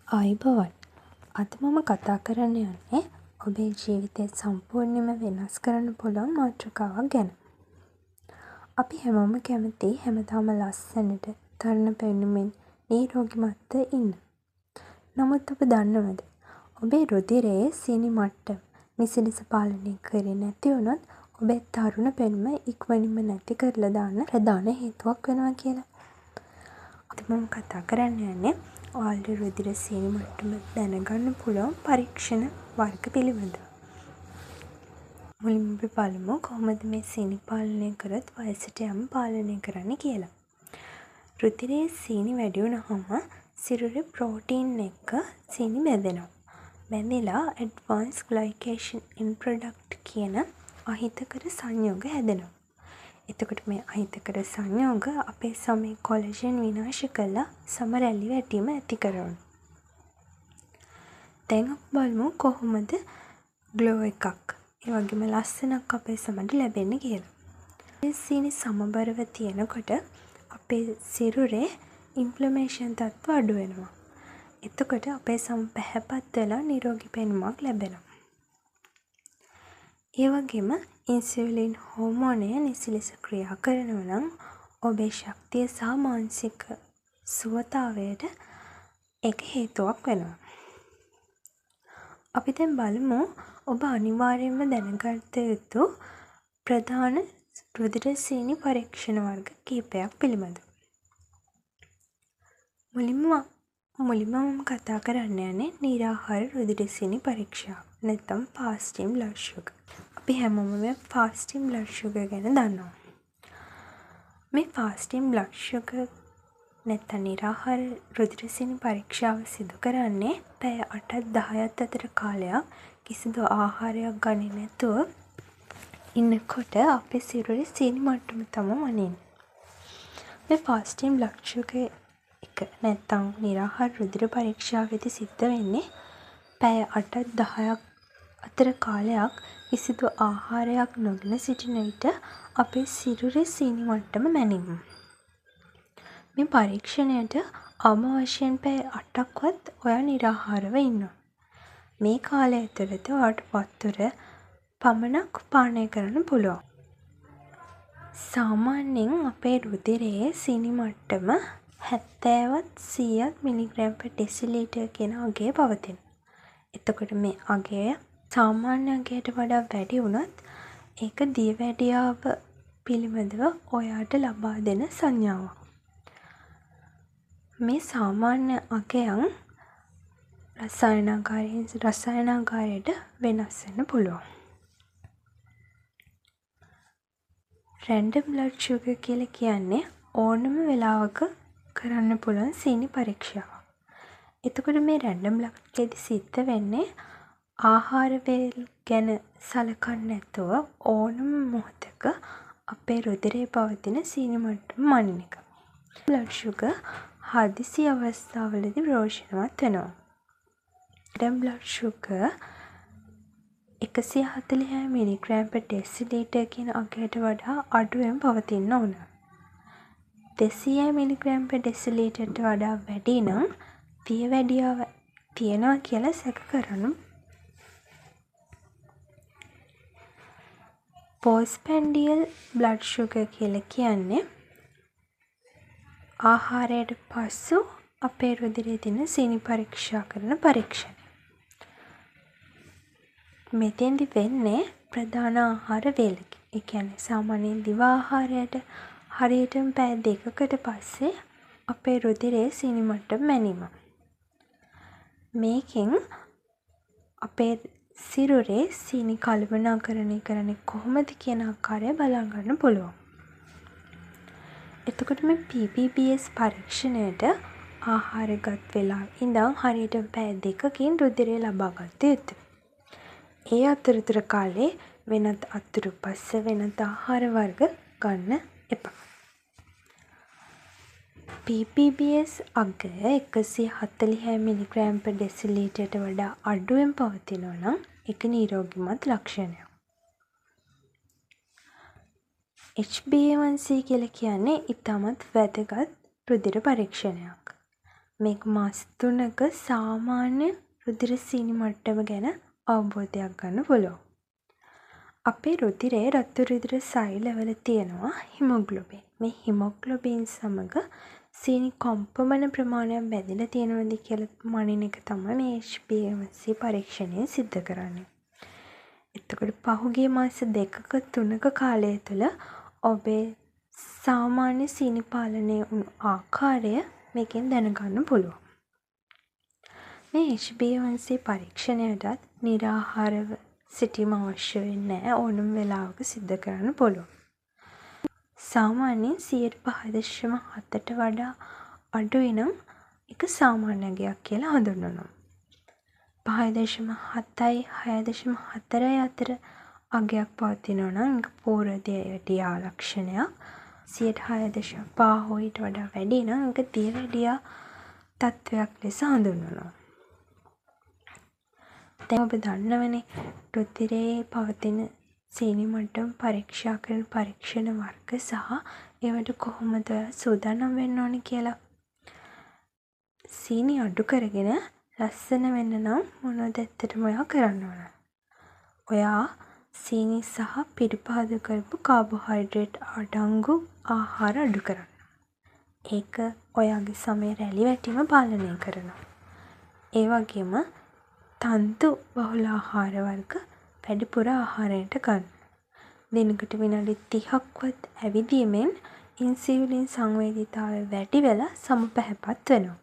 ආයුබෝවන්. අද මම කතා කරන්න යන්නේ ඔබේ ජීවිතය සම්පූර්ණයෙන්ම වෙනස් කරන්න පුළුවන් මාතෘකාවක් ගැන. අපි හැමෝම කැමති හැමදාම ලස්සනට තරුණ පෙනුමින් නිරෝගීමත්ව ඉන්න. නමුත් ඔබ දන්නවද? ඔබේ රුධිරයේ සීනි මට්ටම නිසි ලෙස පාලනය කරේ නැති වුණොත් ඔබේ තරුණ පෙනුම ඉක්මනින්ම නැති කරලා දාන්න ප්‍රධාන හේතුවක් වෙනවා කියලා. අද මම කතා කරන්න යන්නේ ඔයාලගේ රුධිර සීනි මට්ටම දැනගන්න පුළුවන් පරීක්ෂණ වර්ග පිළිබඳව. මුලින්ම අපි බලමු කොහොමද මේ සීනි පාලනය කරත් වයසට යෑම පාලනය කරන්න කියලා. රුධිරයේ සීනි වැඩි වුණාම සිරුරේ ප්‍රෝටීන් එක්ක සීනි බැඳෙනවා. බැඳිලා ඇඩ්වාන්ස් ග්ලයිකේෂන් එන්ඩ් ප්‍රොඩක්ට් කියන අහිතකර සංයෝග හැදෙනවා. එතකොට මේ අහිතකර සංයෝග අපේ සමේ කොලෙජන් විනාශ කරලා සම රැලි වැටීම ඇති කරනවා. දැන් අපි බලමු කොහොමද ග්ලෝ එකක් ඒ වගේම ලස්සනක් අපේ සමට ලැබෙන්නේ කියලා. මේ සීනි සමබරව තියෙනකොට අපේ සිරුරේ ඉන්ෆ්ලමේෂන් තත්ත්ව අඩු වෙනවා. එතකොට අපේ සම පැහැපත් වෙලා නිරෝගී පෙනුමක් ලැබෙනවා. ඒ වගේම ඉන්සියුලින් හෝමෝනය නිසි ලෙස ක්‍රියා කරනවා නම් ඔබේ ශක්තිය සහ මානසික සුවතාවයට ඒක හේතුවක් වෙනවා. අපි දැන් බලමු ඔබ අනිවාර්යයෙන්ම දැනගත යුතු ප්‍රධාන රුධිර සීනි පරීක්ෂණ වර්ග කිහිපයක් පිළිබඳව. මුලින්ම මම කතා කරන්න යන්නේ නිරාහාර රුධිර සීනි පරීක්ෂාව නැත්නම් fasting blood sugar. අපි හැමෝම මේ fasting blood sugar ගැන දන්නවා. මේ fasting blood sugar නැත්නම් නිරාහාර රුධිර සීනි පරීක්ෂාව සිදු කරන්නේ පැය 8-10ත් අතර කාලයක් කිසිදු ආහාරයක් ගන්නේ නැතුව ඉන්නකොට අපේ සිරුරේ සීනි මට්ටම තමයි මනින්නේ. මේ fasting blood sugar එක නැත්නම් නිරාහාර රුධිර පරීක්ෂාවේදී සිද්ධ වෙන්නේ පැය 8-10ක් අතර කාලයක් කිසිදු ආහාරයක් නොගෙන සිටින විට අපේ සිරුරේ සීනි මට්ටම මැනීම. මේ පරීක්ෂණයට අවම වශයෙන් පැය 8ක්වත් ඔයා නිරාහාරව ඉන්නවා. මේ කාලය ඇතුළත ඔයාට වතුර පමණක් පානය කරන්න පුළුවන්. සාමාන්‍යයෙන් අපේ රුධිරයේ සීනි මට්ටම 70ත් 100ත් මිලිග්‍රෑම් per ඩෙසිලීටර් කියන අගයේ පවතිනවා. එතකොට මේ අගය සාමාන්‍ය අගයට වඩා වැඩි වුණත් ඒක දියවැඩියාව පිළිබඳව ඔයාට ලබා දෙන සංඥාවක්. මේ සාමාන්‍ය අගයන් රසායනාගාරයට වෙනස් වෙන්න පුළුවන්. රැන්ඩම් බ්ලඩ් ෂුගර් කියලා කියන්නේ ඕනම වෙලාවක කරන්න පුළුවන් සීනි පරීක්ෂාවක්. එතකොට මේ රැන්ඩම් බ්ලඩ් එකේදී සිද්ධ වෙන්නේ ආහාර වේල් ගැන සලකන්නේ නැතුව ඕනම මොහොතක අපේ රුධිරයේ පවතින සීනි මට්ටම මනින එක. බ්ලඩ් ෂුගර් හදිසි අවස්ථාවලදී ප්‍රයෝජනවත් වෙනවා. Random blood sugar 140 milligram per ඩෙසිලීටර් කියන අගයට වඩා අඩුවෙන් පවතින්න ඕන. 200 මිලිග්‍රෑම් per ඩෙසිලීටරට වඩා වැඩි නම් දියවැඩියාව තියෙනවා කියලා සැක කරනු. පෝස්ට්ප්‍රැන්ඩියල් බ්ලඩ් ෂුගර් කියලා කියන්නේ ආහාරයට පසු අපේ රුධිරයේ තියෙන සීනි පරීක්ෂා කරන පරීක්ෂණය. මෙතෙන්දි වෙන්නේ ප්‍රධාන ආහාර වේලකින්. ඒ කියන්නේ සාමාන්‍යයෙන් දිව ආහාරයට හරියටම පැය 2කට පස්සේ අපේ රුධිරයේ සීනි මට්ටම මැනීම. මේකෙන් අපේ සිරුරේ සීනි කළමනාකරණය කරන්නේ කොහොමද කියන ආකාරය බලා ගන්න පුළුවන්. එතකොට මේ PPBS පරීක්ෂණයට ආහාරගත් වෙලාව ඉඳන් හරියටම පැය 2කින් රුධිරය ලබා ගත යුතුයි. ඒ අතරතුර කාලේ වෙනත් අතුරුපස වෙනත් ආහාර වර්ග ගන්න එපා. PPBS අග 140 මිලිග්‍රෑම් per ඩෙසිලීටරට වඩා අඩුවෙන් පවතිනවා නම් ඒක නිරෝගීමත් ලක්ෂණයක්. HbA1c කියලා කියන්නේ ඉතාමත් වැදගත් රුධිර පරීක්ෂණයක්. මේක මාස 3ක සාමාන්‍ය රුධිර සීනි මට්ටම ගැන අවබෝධයක් ගන්න පුළුවන්. අපේ රුධිරයේ රතු රුධිර සෛලවල තියෙනවා හිමොග්ලොබින්. මේ හිමොග්ලොබින් සමග සීනි කොම්පමණ ප්‍රමාණයක් බැඳිලා තියෙනවද කියලා මනින එක තමයි මේ HbA1c පරීක්ෂණය සිද්ධ කරන්නේ. එතකොට පහුගිය මාස 2ක 3ක කාලය තුළ ඔබේ සාමාන්‍ය සීනි පාලනය වුණු ආකාරය මේකෙන් දැනගන්න පුළුවන්. මේ HbA1c පරීක්ෂණයටත් නිරාහාරව සිටීම අවශ්‍ය වෙන්නේ නැහැ. ඕනම වෙලාවක සිද්ධ කරන්න පුළුවන්. සාමාන්‍යයෙන් 5.7ට වඩා අඩුයි නම් ඒක සාමාන්‍ය අගයක් කියලා හඳුන්වනවා. 5.7යි 6.4යි අතර අගයක් පවතිනවා නම් ඒක පූර්ව දියවැඩියා ලක්ෂණයක්. 6.5 හෝ ඊට වඩා වැඩි නම් ඒක දියවැඩියා තත්ත්වයක් ලෙස හඳුන්වනවා. දැන් ඔබ දන්නවනේ රුධිරයේ පවතින සීනි මට්ටම පරීක්ෂා කරන පරීක්ෂණ වර්ග සහ ඒවට කොහොමද සූදානම් වෙන්න ඕනේ කියලා. සීනි අඩු කරගෙන ලස්සන වෙන්න නම් මොනවද ඇත්තටම ඔයා කරන්න ඕන? ඔයා සීනි සහ පිළිපාදු කරපු කාබෝහයිඩ්‍රේට් අඩංගු ආහාර අඩු කරන්න. ඒක ඔයාගේ සමය රැලි වැටීම පාලනය කරනවා. ඒ වගේම තන්තු බහුල ආහාර වර්ග වැඩිපුර ආහාරයට ගන්න. දිනකට විනාඩි 30ක්වත් ඇවිදීමෙන් ඉන්සියුලින් සංවේදීතාවය වැඩි වෙලා සමපැහැපත් වෙනවා.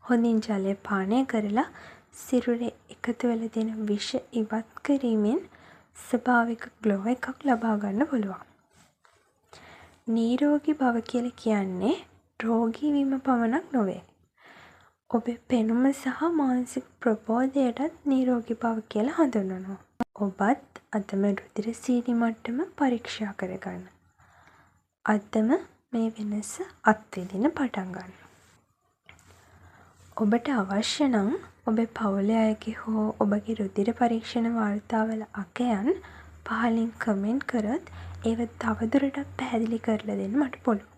හොඳින් ජලය පානය කරලා සිරුරේ එකතු වෙලා තියෙන විෂ ඉවත් කිරීමෙන් ස්වභාවික ග්ලෝ එකක් ලබා ගන්න පුළුවන්. නිරෝගී බව කියලා කියන්නේ රෝගී වීම පමණක් නොවේ. ඔබේ පෙනුම සහ මානසික ප්‍රබෝධයටත් නිරෝගී බව කියලා හඳුන්වනවා. ඔබත් අදම රුධිර සීනි මට්ටම පරීක්ෂා කරගන්න. අදම මේ වෙනස අත්විඳින්න පටන් ගන්න. ඔබට අවශ්‍ය නම් ඔබේ පවුලේ අයගේ හෝ ඔබගේ රුධිර පරීක්ෂණ වාර්තාවල අගයන් පහලින් කමෙන්ට් කරොත් ඒව තවදුරටත් පැහැදිලි කරලා දෙන්න මට පුළුවන්.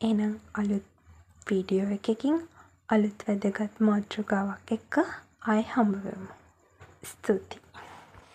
එහෙනම් අලුත් වීඩියෝ එකකින් අලුත් වැදගත් මාතෘකාවක් එක්ක ආයෙ හම්බ වෙමු. ස්තුතියි.